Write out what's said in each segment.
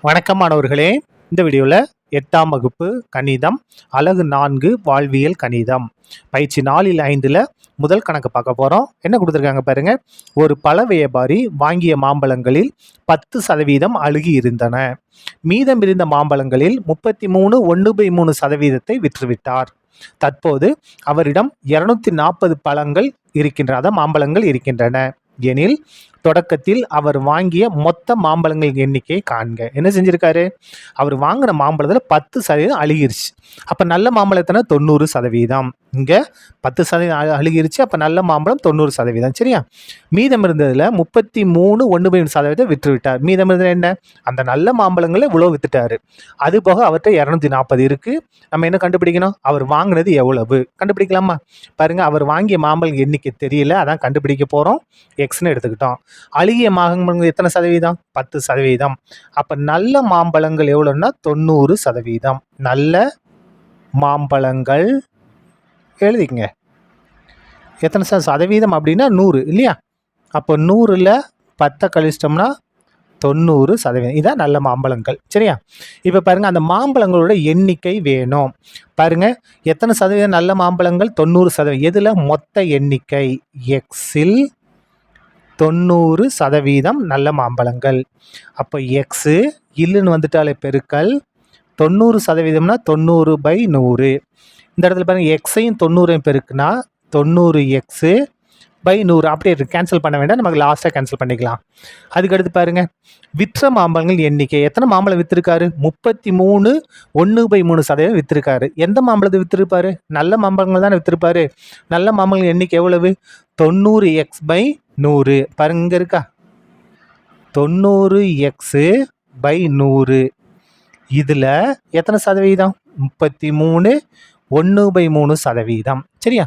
வணக்கம் மாணவர்களே. இந்த வீடியோவில் 8ஆம் வகுப்பு கணிதம் அலகு 4 வாழ்வியல் கணிதம் பயிற்சி 4/5 முதல் கணக்கு பார்க்க போகிறோம். என்ன கொடுத்துருக்காங்க பாருங்க. ஒரு பழ வியாபாரி வாங்கிய மாம்பழங்களில் 10% அழுகி இருந்தன. மீதம் இருந்த மாம்பழங்களில் 33 1/3% விற்றுவிட்டார். தற்போது அவரிடம் 240 பழங்கள் இருக்கின்றன, அதாவது மாம்பழங்கள் இருக்கின்றன எனில் தொடக்கத்தில் அவர் வாங்கிய மொத்த மாம்பழங்களின் எண்ணிக்கையை காண்க. என்ன செஞ்சிருக்காரு? அவர் வாங்கின மாம்பழத்தில் 10% அழுகிருச்சு. அப்போ நல்ல மாம்பழத்தின 90%. இங்கே 10% அழுகிருச்சு. அப்போ நல்ல மாம்பழம் 90%. சரியா? மீதம் இருந்ததில் 33 1/3% விற்று விட்டார். மீதம் இருந்தது என்ன? அந்த நல்ல மாம்பழங்களை இவ்வளோ வித்துட்டாரு. அது போக அவர்கிட்ட 240 இருக்கு. நம்ம என்ன கண்டுபிடிக்கணும்? அவர் வாங்கினது எவ்வளவு கண்டுபிடிக்கலாமா? பாருங்க, அவர் வாங்கிய மாம்பழம் எண்ணிக்கை தெரியல, அதான் கண்டுபிடிக்க போகிறோம். எக்ஸ்ன்னு எடுத்துக்கிட்டோம். அழுகிய மாம்பழங்கள் எத்தனை சதவீதம்? 10%. அப்போ நல்ல மாம்பழங்கள் எவ்வளோன்னா 90%. நல்ல மாம்பழங்கள் எழுதிக்கங்க. எத்தனை சதவீதம் அப்படின்னா 100 இல்லையா? அப்போ 100ல் 10 கழிச்சிட்டோம்னா 90%. இதான் நல்ல மாம்பழங்கள். சரியா? இப்போ பாருங்கள், அந்த மாம்பழங்களோட எண்ணிக்கை வேணும். பாருங்கள், எத்தனை சதவீதம் நல்ல மாம்பழங்கள்? 90%. எதில்? மொத்த எண்ணிக்கை எக்ஸில் 90% நல்ல மாம்பழங்கள். அப்போ எக்ஸு இல்லுன்னு வந்துட்டாலே பெருக்கல் 90%னா 90/100. இந்த இடத்துல பாருங்கள், எக்ஸையும் 90ஐயும் பெருக்குனா 90x/100. அப்படியே கேன்சல் பண்ண வேண்டாம், நமக்கு லாஸ்ட்டாக கேன்சல் பண்ணிக்கலாம். அதுக்கடுத்து பாருங்கள், விற்ற மாம்பழங்கள் எண்ணிக்கை. எத்தனை மாம்பழம் விற்றுருக்காரு? 33 1/3% விற்றுருக்காரு. எந்த மாம்பழத்தை விற்றுருப்பாரு? நல்ல மாம்பழங்கள் தானே விற்றுருப்பாரு. நல்ல மாம்பழங்கள் எண்ணிக்கை எவ்வளவு? 90x/100. பாருங்க, இங்கே இருக்கா? 90x/100. இதில் எத்தனை சதவீதம்? 33 1/3%. சரியா?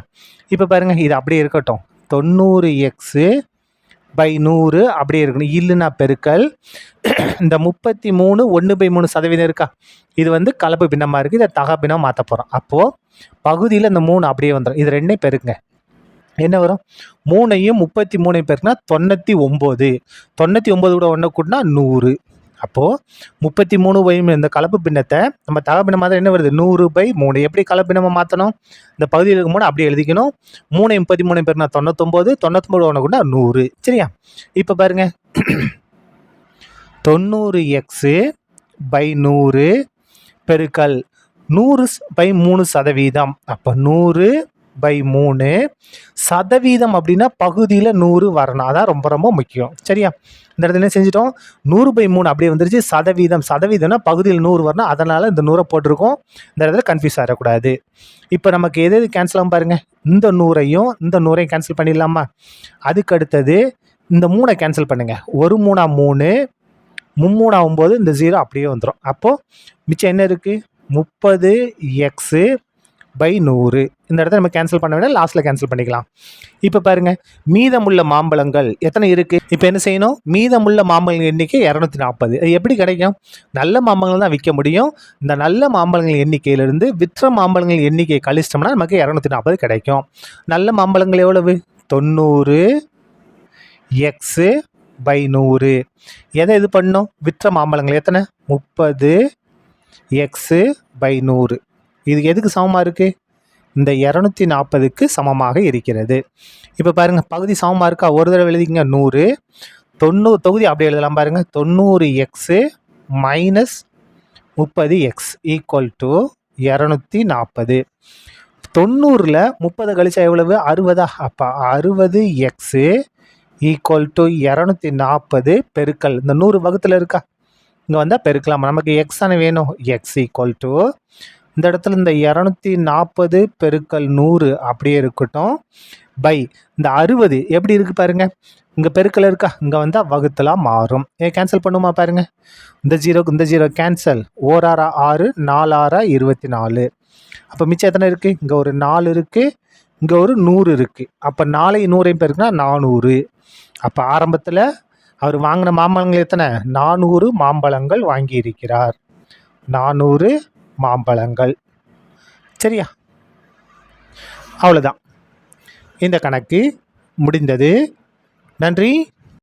இப்போ பாருங்கள், இது அப்படியே இருக்கட்டும். 90x/100 அப்படியே இருக்கணும். இல்லைன்னா பெருக்கல் இந்த 33 1/3% இருக்கா? இது வந்து கலப்பு பின்னமாக இருக்குது. இதை தகா பின்னம் மாற்ற போகிறோம். அப்போது பகுதியில் இந்த 3 அப்படியே வந்துடும். இது ரெண்டே பெருக்குங்க. என்ன வரும்? 3ஐயும் 33ஐயும் பெருக்குனா 99. 99 கூட 1 கூட்டினா 100. அப்போது 33 இந்த கலப்பு பின்னத்தை நம்ம தகா பின்னம் மாற்ற என்ன வருது? 100/3. எப்படி கலப்பு பின்னமாக மாற்றணும்? இந்த பகுதியில் இருக்கும்போது அப்படியே எழுதிக்கணும். 3ஐயும் 33ஐயும் பெருக்குனா 99. 99 1 கூட்டினா 100. சரியா? இப்போ பாருங்க, 90x/100 பெருக்கல் 100/3%. அப்போ 100/3 சதவீதம் அப்படின்னா பகுதியில் 100 வரணும். அதான் ரொம்ப ரொம்ப முக்கியம். சரியா? இந்த இடத்துல என்ன செஞ்சிட்டோம்? 100/3 அப்படியே வந்துருச்சு. சதவீதம்னா பகுதியில் 100 வரணும். அதனால் இந்த 100 போட்டிருக்கோம். இந்த இடத்துல கன்ஃபியூஸ் ஆகிடக்கூடாது. இப்போ நமக்கு எது கேன்சல் ஆகும் பாருங்கள். இந்த 100ஐயும் இந்த 100ஐயும் கேன்சல் பண்ணிடலாமா? அதுக்கு அடுத்தது இந்த 3 கேன்சல் பண்ணுங்கள். 1 3 3 3 ஆகும்போது இந்த 0 அப்படியே வந்துடும். அப்போது மிச்சம் என்ன இருக்குது? 30x/100. இந்த இடத்த நம்ம கேன்சல் பண்ண வேண்டாம், லாஸ்ட்டில் கேன்சல் பண்ணிக்கலாம். இப்போ பாருங்கள், மீதமுள்ள மாம்பழங்கள் எத்தனை இருக்குது? இப்போ என்ன செய்யணும்? மீதமுள்ள மாம்பழங்கள் எண்ணிக்கை 240. அது எப்படி கிடைக்கும்? நல்ல மாம்பழங்கள் தான் விற்க முடியும். இந்த நல்ல மாம்பழங்கள் எண்ணிக்கையிலிருந்து விற்ற மாம்பழங்கள் எண்ணிக்கையை கழிச்சிட்டோம்னா நமக்கு 240 கிடைக்கும். நல்ல மாம்பழங்கள் எவ்வளவு? 90x/100. எதை இது பண்ணணும்? விற்ற மாம்பழங்கள் எத்தனை? 30x/100. இது எதுக்கு சமமாக இருக்குது? இந்த 240க்கு சமமாக இருக்கிறது. இப்போ பாருங்கள், பகுதி சமமாக இருக்கா? ஒரு தடவை எழுதிக்கங்க. 100 90 தொகுதி அப்படியே எழுதலாம். பாருங்கள், 90x - 30x = 240. 90ல் 30 கழிச்சா எவ்வளவு? 60. அப்போ 60x = 240 பெருக்கல் இந்த 100 வகுத்தில் இருக்கா? இங்கே வந்தால் பெருக்கலாம். நமக்கு எக்ஸ் தானே வேணும். எக்ஸ் = இந்த இடத்துல இந்த 240 பெருக்கல் 100 அப்படியே இருக்கட்டும். பை இந்த 60 எப்படி இருக்குது பாருங்கள். இங்கே பெருக்கல் இருக்கா? இங்கே வந்தால் வகுத்தலாம் மாறும். கேன்சல் பண்ணுமா? பாருங்கள், இந்த 0 கேன்சல். 1 6 6 4 6 24. அப்போ மிச்சம் எத்தனை இருக்குது? இங்கே ஒரு 4 இருக்குது, இங்கே ஒரு 100 இருக்குது. அப்போ 4ஐயும் 100ஐயும் பெருக்குனா 400. அப்போ ஆரம்பத்தில் அவர் வாங்கின மாம்பழங்கள் எத்தனை? 400 மாம்பழங்கள் வாங்கியிருக்கிறார். 400 மாம்பழங்கள். சரியா? அவ்வளோதான். இந்த கணக்கு முடிந்தது. நன்றி.